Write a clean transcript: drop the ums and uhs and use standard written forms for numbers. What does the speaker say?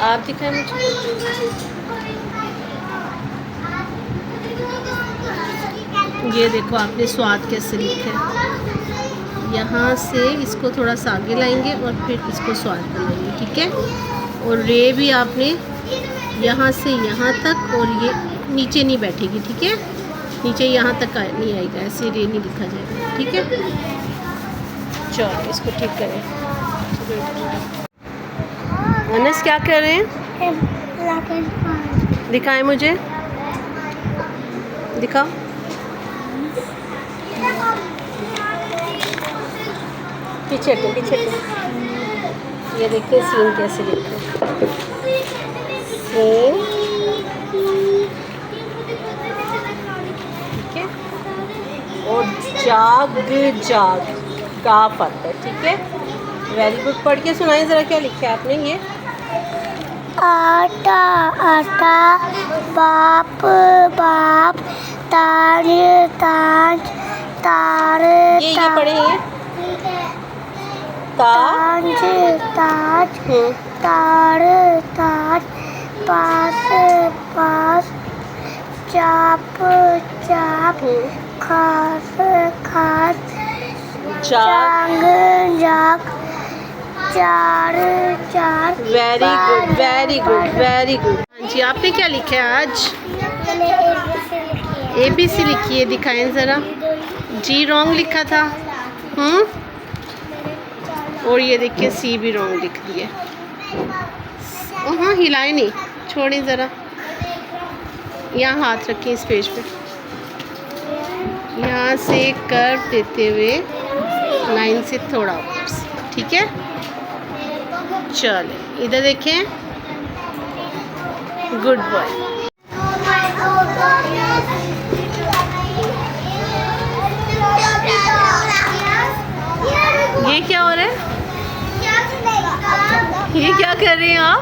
आप दिखाएं मुझे। ये देखो आपने स्वाद कैसे लिखा है। यहाँ से इसको थोड़ा सा आगे लाएंगे और फिर इसको स्वाद बनाएंगे, ठीक है। और रे भी आपने यहाँ से यहाँ तक, और ये नीचे नहीं बैठेगी, ठीक है। नीचे यहाँ तक नहीं आएगा, ऐसे रे नहीं लिखा जाएगा, ठीक है। चलो इसको ठीक करें। अनस क्या कर रहे हैं? दिखाएं मुझे, दिखाओ। पीछे तो पीछे तो। ये देखिए सीन कैसे लिखे सीन, ठीक है। और जाग जाग काफ आता है, ठीक है। Very good. पढ़ के सुनाइए ज़रा, क्या लिखा है आपने? ये आटा आटा, बाप बाप, ताज ताज, तार ये पढ़े ये ताज ताज, तार ताज, पास पास, चाप चाप, खास खास, जाग जाग, चार चार। Very good very good very good. हाँ जी, आपने क्या लिखा है आज? ABC लिखी है, दिखाएं ज़रा। G रॉन्ग लिखा था। और ये देखिए C भी रॉन्ग लिख दिए। हाँ, हिलाए नहीं, छोड़ें ज़रा। यहाँ हाथ रखें इस पेज पे। यहाँ से कर्व देते हुए लाइन से थोड़ा ऊपर से, ठीक है। चले इधर देखें। Good boy. ये क्या हो रहा है? ये क्या कर रहे हैं आप?